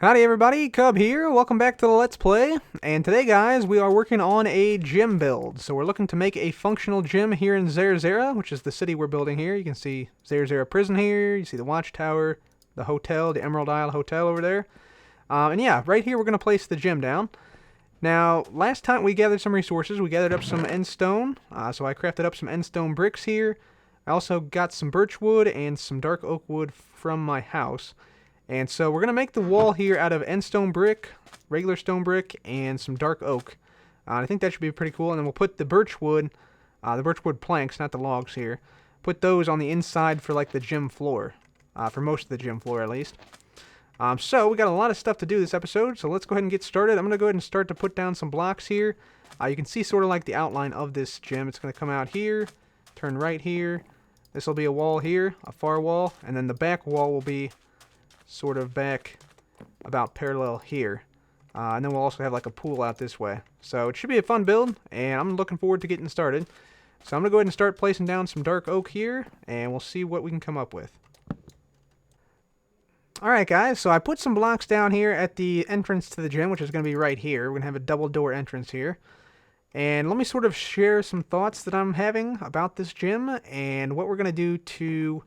Howdy everybody, Cub here, welcome back to the Let's Play, and today guys, we are working on a gym build. So we're looking to make a functional gym here in Zerzera, which is the city we're building here. You can see Zerzera Prison here, you see the Watchtower, the hotel, the Emerald Isle Hotel over there. And yeah, right here we're going to place the gym down. Now, last time we gathered some resources, we gathered up some end stone, so I crafted up some end stone bricks here. I also got some birch wood and some dark oak wood from my house. And so we're going to make the wall here out of end stone brick, regular stone brick, and some dark oak. I think that should be pretty cool. And then we'll put the birch wood planks, not the logs here, put those on the inside for like the gym floor, for most of the gym floor at least. So we got a lot of stuff to do this episode, so let's go ahead and get started. I'm going to go ahead and start to put down some blocks here. You can see sort of like the outline of this gym. It's going to come out here, turn right here. This will be a wall here, a far wall, and then the back wall will be sort of back about parallel here. And then we'll also have like a pool out this way. So it should be a fun build, and I'm looking forward to getting started. So I'm going to go ahead and start placing down some dark oak here, and we'll see what we can come up with. Alright guys, so I put some blocks down here at the entrance to the gym, which is going to be right here. We're going to have a double door entrance here. And let me sort of share some thoughts that I'm having about this gym, and what we're going to do to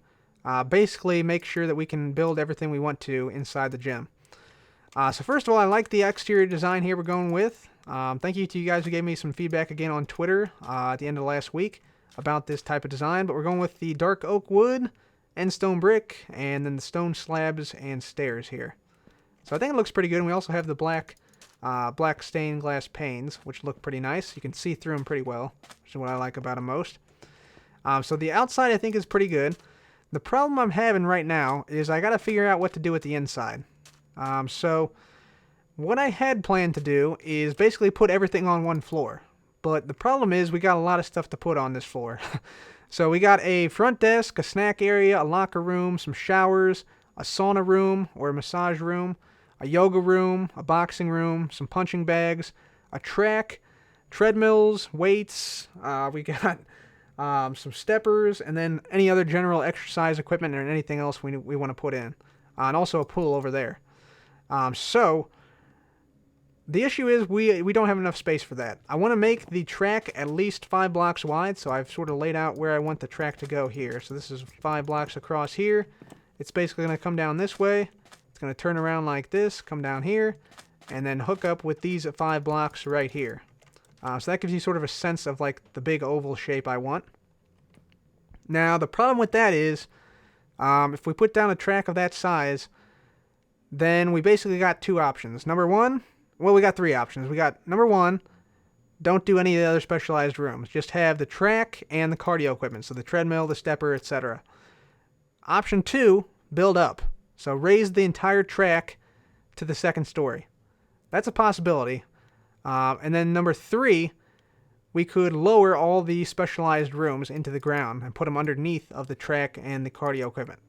basically make sure that we can build everything we want to inside the gym. So first of all, I like the exterior design here we're going with. Thank you to you guys who gave me some feedback again on Twitter at the end of last week about this type of design. But we're going with the dark oak wood, end stone brick, and then the stone slabs and stairs here. So I think it looks pretty good. And we also have the black stained glass panes, which look pretty nice. You can see through them pretty well, which is what I like about them most. So the outside I think is pretty good. The problem I'm having right now is I got to figure out what to do with the inside. So what I had planned to do is basically put everything on one floor. But the problem is we got a lot of stuff to put on this floor. So we got a front desk, a snack area, a locker room, some showers, a sauna room or a massage room, a yoga room, a boxing room, some punching bags, a track, treadmills, weights. We got some steppers, and then any other general exercise equipment and anything else we want to put in. And also a pool over there. So the issue is we don't have enough space for that. I want to make the track at least 5 blocks wide, so I've sort of laid out where I want the track to go here. So this is 5 blocks across here. It's basically going to come down this way. It's going to turn around like this, come down here, and then hook up with these 5 blocks right here. So that gives you sort of a sense of like the big oval shape I want. Now the problem with that is, if we put down a track of that size, then we basically got 2 options. Number one, well, we got 3 options. We got number 1, don't do any of the other specialized rooms. Just have the track and the cardio equipment, so the treadmill, the stepper, etc. Option 2, build up. So raise the entire track to the 2nd story. That's a possibility. And then number 3, we could lower all the specialized rooms into the ground and put them underneath of the track and the cardio equipment.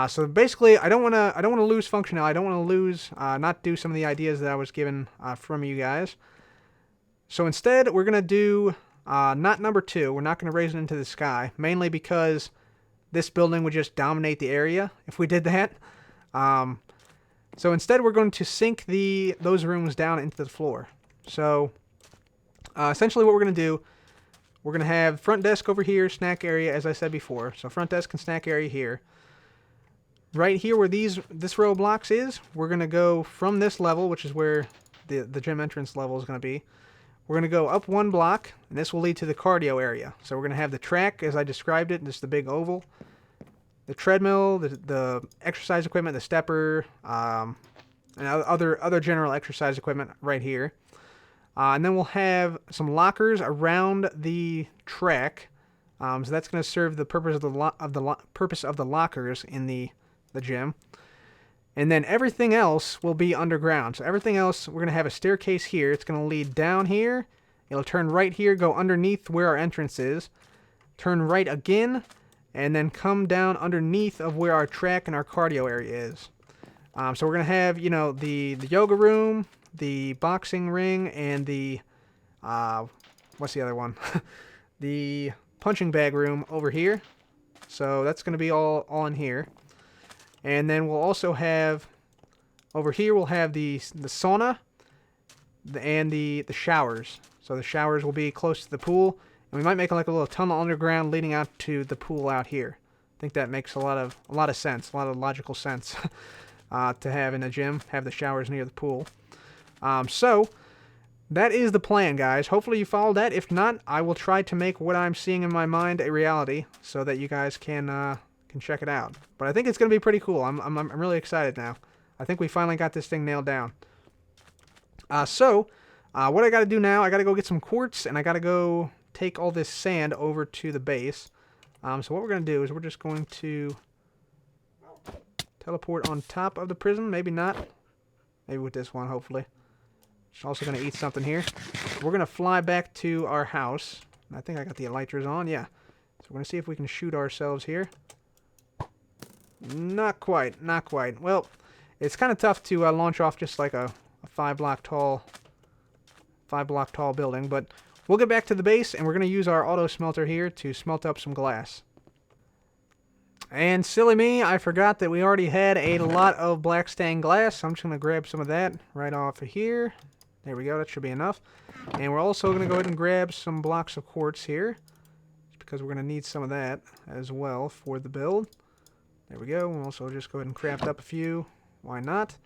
So basically, I don't want to lose functionality. I don't want to lose, not do some of the ideas that I was given from you guys. So instead, we're gonna do not number 2. We're not gonna raise it into the sky, mainly because this building would just dominate the area if we did that. So instead, we're going to sink those rooms down into the floor. So essentially what we're going to do, we're going to have front desk over here, snack area, as I said before. So front desk and snack area here. Right here where this row of blocks is, we're going to go from this level, which is where the gym entrance level is going to be. We're going to go up 1 block, and this will lead to the cardio area. So we're going to have the track, as I described it, just the big oval. The treadmill, the exercise equipment, the stepper, and other general exercise equipment right here. And then we'll have some lockers around the track. So that's going to serve the purpose of the lockers in the gym. And then everything else will be underground. So everything else, we're going to have a staircase here. It's going to lead down here. It'll turn right here, go underneath where our entrance is. Turn right again, and then come down underneath of where our track and our cardio area is. So we're going to have, the yoga room, the boxing ring, and the, what's the other one? The punching bag room over here. So that's going to be all in here. And then we'll also have Over here we'll have the sauna and the showers. So the showers will be close to the pool, and we might make like a little tunnel underground leading out to the pool out here. I think that makes a lot of sense, a lot of logical sense to have in a gym, have the showers near the pool. So that is the plan, guys. Hopefully you followed that. If not, I will try to make what I'm seeing in my mind a reality so that you guys can check it out. But I think it's going to be pretty cool. I'm really excited now. I think we finally got this thing nailed down. So what I got to do now, I got to go get some quartz, and I got to go take all this sand over to the base. So what we're going to do is we're just going to teleport on top of the prism. Maybe not. Maybe with this one, hopefully. Just also going to eat something here. We're going to fly back to our house. I think I got the elytras on. Yeah. So we're going to see if we can shoot ourselves here. Not quite. Not quite. Well, it's kind of tough to launch off just like a 5-block tall building, but we'll get back to the base, and we're going to use our auto smelter here to smelt up some glass. And silly me, I forgot that we already had a lot of black stained glass, so I'm just going to grab some of that right off of here. There we go, that should be enough. And we're also going to go ahead and grab some blocks of quartz here, because we're going to need some of that as well for the build. There we go. We'll also just go ahead and craft up a few. Why not?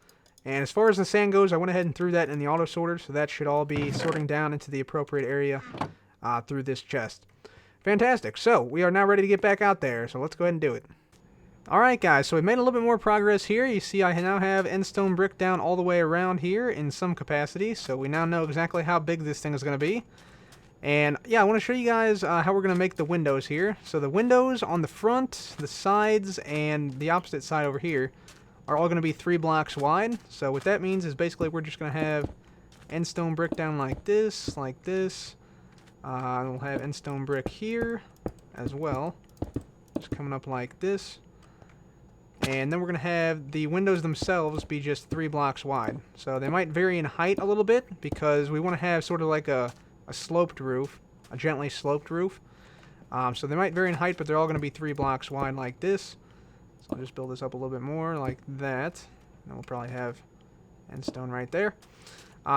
And as far as the sand goes, I went ahead and threw that in the auto sorter, so that should all be sorting down into the appropriate area through this chest. Fantastic. So we are now ready to get back out there, so let's go ahead and do it. Alright guys, so we've made a little bit more progress here. You see I now have endstone brick down all the way around here in some capacity, so we now know exactly how big this thing is going to be. And yeah, I want to show you guys how we're going to make the windows here. So the windows on the front, the sides, and the opposite side over here are all going to be 3 blocks wide. So what that means is basically we're just going to have endstone brick down like this, like this. We'll have endstone brick here as well, just coming up like this. And then we're going to have the windows themselves be just 3 blocks wide. So they might vary in height a little bit because we want to have sort of like a sloped roof, a gently sloped roof. So they might vary in height, but they're all going to be 3 blocks wide like this. So I'll just build this up a little bit more like that. And we'll probably have endstone right there.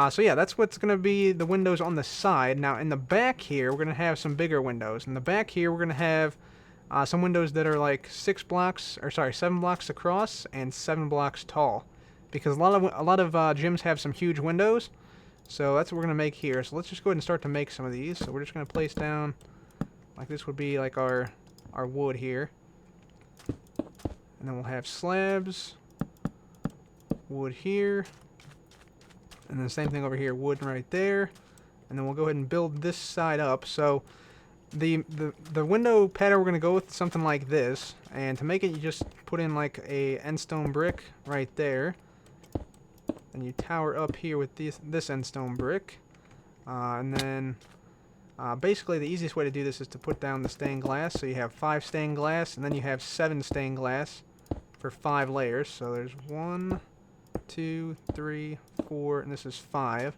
So yeah, that's what's going to be the windows on the side. Now in the back here, we're going to have some bigger windows. In the back here, we're going to have some windows that are like 7 blocks across and 7 blocks tall. Because a lot of gyms have some huge windows. So that's what we're going to make here. So let's just go ahead and start to make some of these. So we're just going to place down, like this would be like our wood here. And then we'll have slabs, wood here, and then the same thing over here, wood right there. And then we'll go ahead and build this side up. So the window pattern we're going to go with something like this. And to make it, you just put in like a endstone brick right there. And you tower up here with this endstone brick. And then basically the easiest way to do this is to put down the stained glass. So you have 5 stained glass, and then you have 7 stained glass for 5 layers. So there's 1, 2, 3, 4, and this is 5.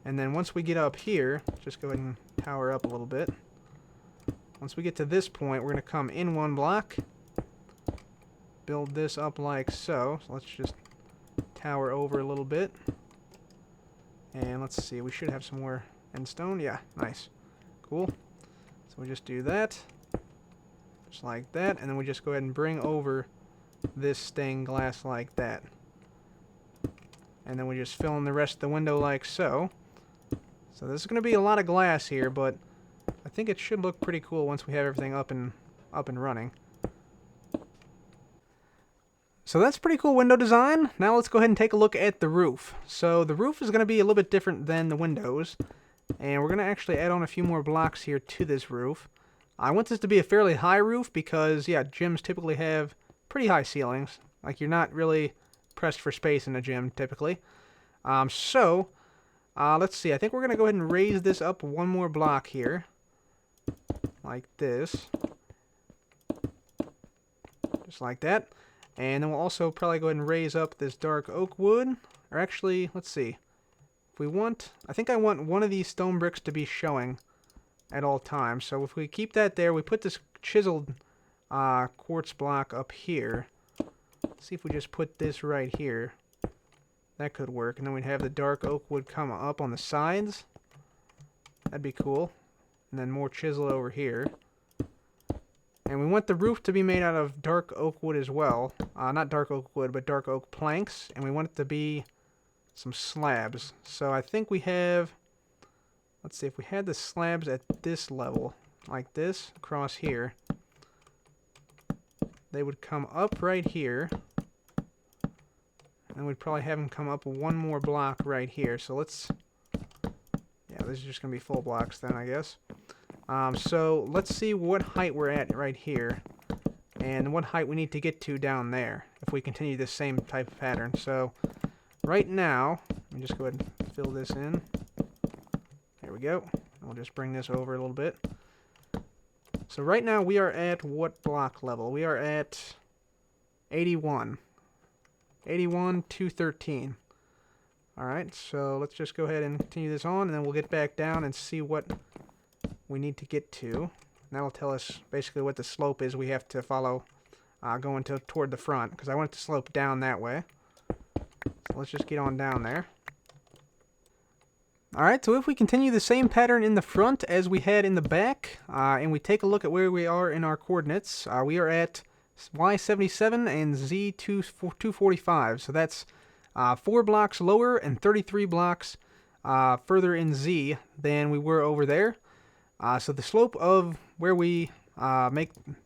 And then once we get up here, just go ahead and tower up a little bit. Once we get to this point, we're going to come in 1 block, build this up like so. So let's just tower over a little bit. And let's see, we should have some more endstone. Yeah, nice. Cool. So we just do that. Just like that. And then we just go ahead and bring over this stained glass like that. And then we just fill in the rest of the window like so. So this is going to be a lot of glass here, but I think it should look pretty cool once we have everything up and running. So that's pretty cool window design. Now let's go ahead and take a look at the roof. So the roof is going to be a little bit different than the windows. And we're going to actually add on a few more blocks here to this roof. I want this to be a fairly high roof because, yeah, gyms typically have pretty high ceilings. Like, you're not really pressed for space in a gym, typically. Let's see. I think we're going to go ahead and raise this up 1 more block here. Like this. Just like that. And then we'll also probably go ahead and raise up this dark oak wood. Or actually, let's see. If we want, I think I want one of these stone bricks to be showing at all times. So if we keep that there, we put this chiseled quartz block up here. Let's see if we just put this right here. That could work. And then we'd have the dark oak wood come up on the sides. That'd be cool. And then more chisel over here. And we want the roof to be made out of dark oak wood as well. Not dark oak wood, but dark oak planks. And we want it to be some slabs. So I think we have... Let's see, if we had the slabs at this level, like this, across here, they would come up right here. And we'd probably have them come up one more block right here. So let's... Yeah, this is just going to be full blocks then, I guess. So let's see what height we're at right here. And what height we need to get to down there if we continue this same type of pattern. So right now, let me just go ahead and fill this in. There we go. We'll just bring this over a little bit. So right now we are at what block level? We are at 81. 81, 213. Alright, so let's just go ahead and continue this on, and then we'll get back down and see what we need to get to. And that'll tell us basically what the slope is we have to follow going toward the front, because I want it to slope down that way. So let's just get on down there. Alright, so if we continue the same pattern in the front as we had in the back, and we take a look at where we are in our coordinates, we are at Y77 and Z245. So that's 4 blocks lower and 33 blocks further in Z than we were over there. So the slope of where we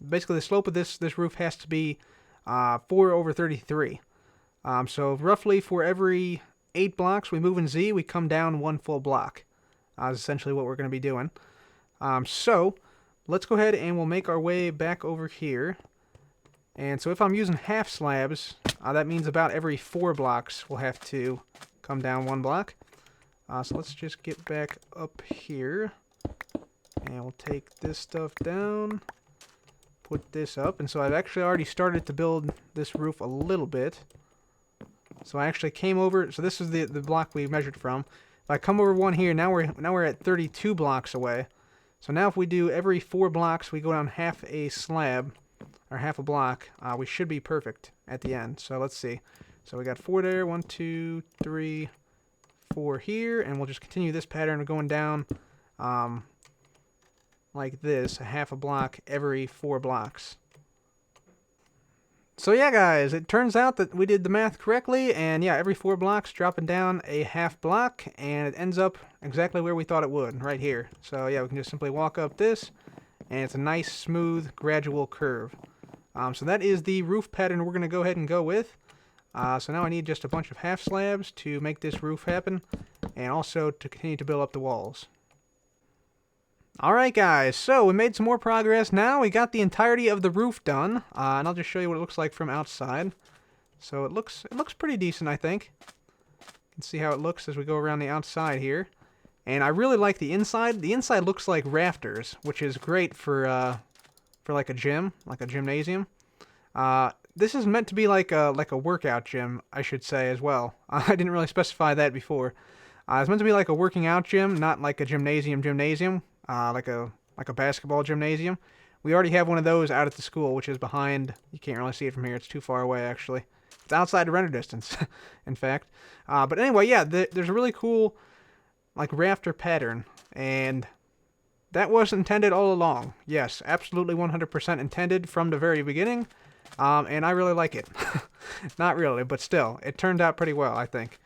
basically the slope of this roof has to be 4 over 33. So roughly for every 8 blocks we move in Z, we come down 1 full block. Is essentially what we're going to be doing. So let's go ahead and we'll make our way back over here. And so if I'm using half slabs, that means about every 4 blocks we'll have to come down 1 block. So let's just get back up here. And we'll take this stuff down. Put this up. And so I've actually already started to build this roof a little bit. So I actually came over, so this is the block we measured from. If I come over one here, now we're at 32 blocks away. So now if we do every 4 blocks, we go down half a slab, or half a block, we should be perfect at the end. So let's see. So we got 4 there, 1, 2, 3, 4 here, and we'll just continue this pattern of going down like this, a half a block every 4 blocks. So yeah, guys, it turns out that we did the math correctly, and yeah, every 4 blocks dropping down a half block, and it ends up exactly where we thought it would, right here. So yeah, we can just simply walk up this, and it's a nice, smooth, gradual curve. So that is the roof pattern we're going to go ahead and go with. So now I need just a bunch of half slabs to make this roof happen, and also to continue to build up the walls. Alright guys, so we made some more progress now. We got the entirety of the roof done, and I'll just show you what it looks like from outside. So it looks pretty decent, I think. You can see how it looks as we go around the outside here. And I really like the inside. The inside looks like rafters, which is great for like a gym, like a gymnasium. This is meant to be like a workout gym, I should say, as well. I didn't really specify that before. It's meant to be like a working out gym, not like a gymnasium. Like a basketball gymnasium. We already have one of those out at the school, which is behind. You can't really see it from here. It's too far away, actually. It's outside the render distance, in fact. But anyway, yeah, there's a really cool, like, rafter pattern, and that was intended all along. Yes, absolutely 100% intended from the very beginning, and I really like it. Not really, but still, it turned out pretty well, I think.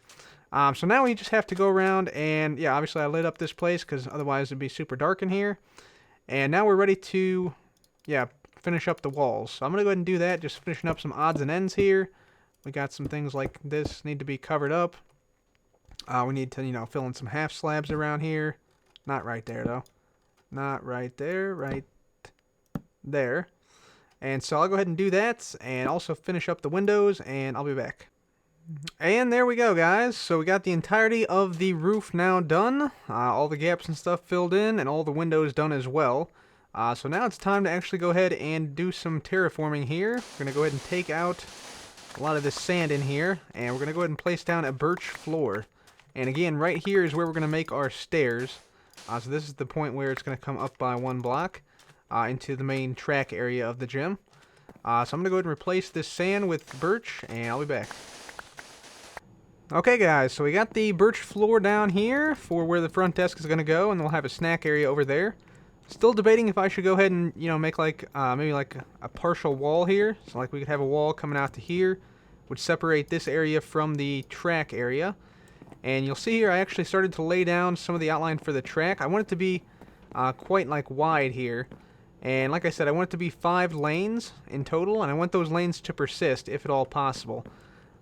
So now we just have to go around and, yeah, obviously I lit up this place because otherwise it'd be super dark in here. And now we're ready to, yeah, finish up the walls. So I'm going to go ahead and do that, just finishing up some odds and ends here. We got some things like this need to be covered up. We need to, you know, fill in some half slabs around here. Not right there, though. Not right there, right there. And so I'll go ahead and do that and also finish up the windows, and I'll be back. And there we go, guys. So we got the entirety of the roof now done. All the gaps and stuff filled in, and all the windows done as well. So now it's time to actually go ahead and do some terraforming here. We're going to go ahead and take out a lot of this sand in here, and we're going to go ahead and place down a birch floor. And again, right here is where we're going to make our stairs. So this is the point where it's going to come up by 1 block into the main track area of the gym. So I'm going to go ahead and replace this sand with birch, and I'll be back. Okay guys, so we got the birch floor down here for where the front desk is going to go, and we'll have a snack area over there. Still debating if I should go ahead and, make like, maybe like a partial wall here. So like we could have a wall coming out to here, which separate this area from the track area. And you'll see here I actually started to lay down some of the outline for the track. I want it to be quite like wide here. And like I said, I want it to be 5 lanes in total, and I want those lanes to persist if at all possible.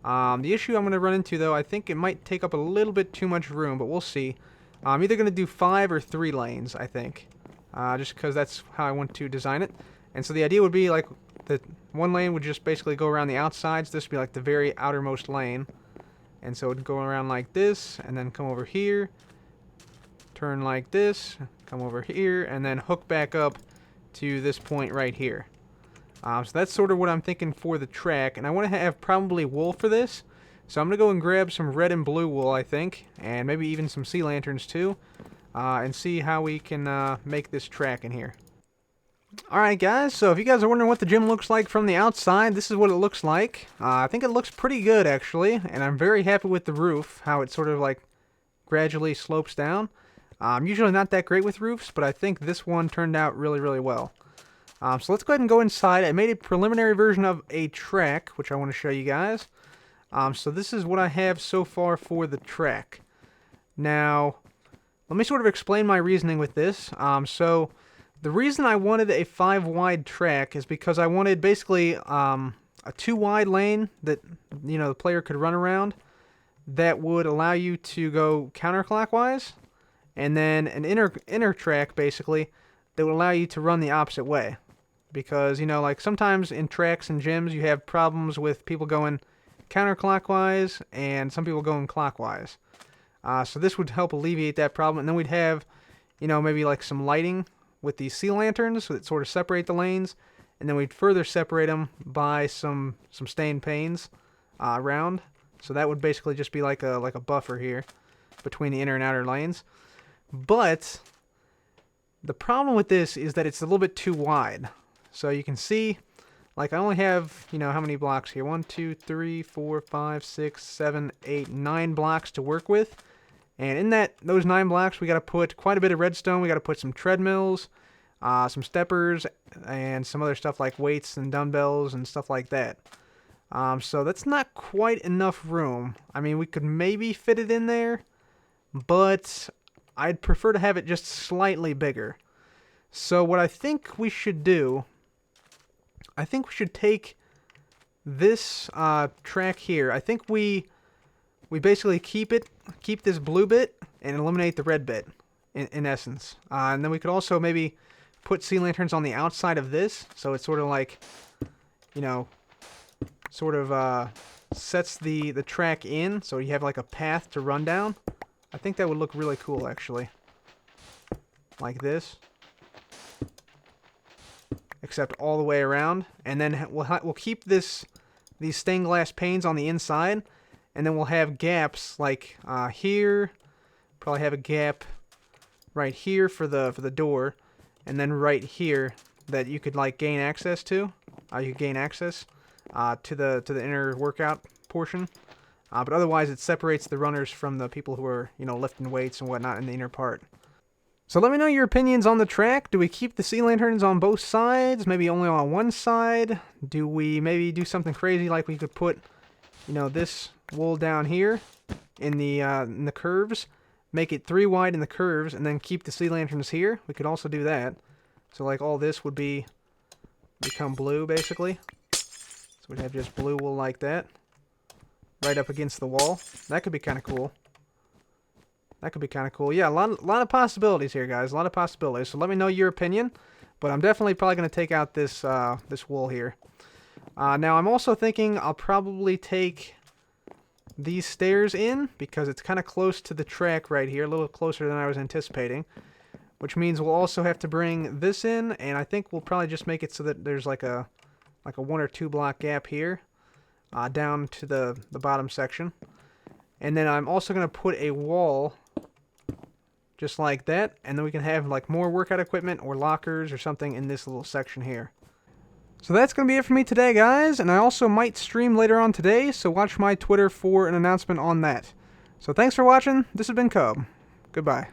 The issue I'm going to run into, though, I think it might take up a little bit too much room, but we'll see. I'm either going to do 5 or 3 lanes, I think, just because that's how I want to design it. And so the idea would be, like, the one lane would just basically go around the outsides. This would be, like, the very outermost lane. And so it would go around like this, and then come over here, turn like this, come over here, and then hook back up to this point right here. So that's sort of what I'm thinking for the track, and I want to have probably wool for this. So I'm going to go and grab some red and blue wool, I think, and maybe even some sea lanterns too, and see how we can make this track in here. Alright guys, so if you guys are wondering what the gym looks like from the outside, this is what it looks like. I think it looks pretty good actually, and I'm very happy with the roof, how it sort of like gradually slopes down. I'm usually not that great with roofs, but I think this one turned out really, really well. So let's go ahead and go inside. I made a preliminary version of a track, which I want to show you guys. So this is what I have so far for the track. Now, let me sort of explain my reasoning with this. So the reason I wanted a 5-wide track is because I wanted basically a 2-wide lane that the player could run around that would allow you to go counterclockwise, and then an inner track basically that would allow you to run the opposite way. Because, like sometimes in tracks and gyms you have problems with people going counterclockwise and some people going clockwise. So this would help alleviate that problem. And then we'd have, maybe like some lighting with these sea lanterns that sort of separate the lanes. And then we'd further separate them by some stained panes around. So that would basically just be like a buffer here between the inner and outer lanes. But the problem with this is that it's a little bit too wide. So you can see, like I only have, how many blocks here? 1, 2, 3, 4, 5, 6, 7, 8, 9 blocks to work with. And in those 9 blocks, we got to put quite a bit of redstone. We got to put some treadmills, some steppers, and some other stuff like weights and dumbbells and stuff like that. So that's not quite enough room. I mean, we could maybe fit it in there, but I'd prefer to have it just slightly bigger. So what I think we should do, I think we should take this track here. I think we basically keep this blue bit and eliminate the red bit, in essence. And then we could also maybe put sea lanterns on the outside of this, so it's sort of like, sets the track in, so you have like a path to run down. I think that would look really cool, actually. Like this. Except all the way around. And then we'll keep these stained glass panes on the inside. And then we'll have gaps like here. Probably have a gap right here for the door. And then right here that you could like gain access to. You could gain access to the inner workout portion. But otherwise, it separates the runners from the people who are, lifting weights and whatnot in the inner part. So let me know your opinions on the track. Do we keep the sea lanterns on both sides? Maybe only on one side? Do we maybe do something crazy like we could put, this wool down here in the curves, make it 3 wide in the curves, and then keep the sea lanterns here? We could also do that. So like all this would become blue basically. So we'd have just blue wool like that. Right up against the wall. That could be kind of cool. Yeah, a lot of possibilities here, guys. A lot of possibilities. So let me know your opinion. But I'm definitely probably going to take out this wool here. Now, I'm also thinking I'll probably take these stairs in because it's kind of close to the track right here. A little closer than I was anticipating. Which means we'll also have to bring this in. And I think we'll probably just make it so that there's like a 1 or 2 block gap here. Down to the bottom section. And then I'm also going to put a wall just like that, and then we can have like more workout equipment or lockers or something in this little section here. So that's going to be it for me today, guys, and I also might stream later on today, so watch my Twitter for an announcement on that. So thanks for watching. This has been Cub. Goodbye.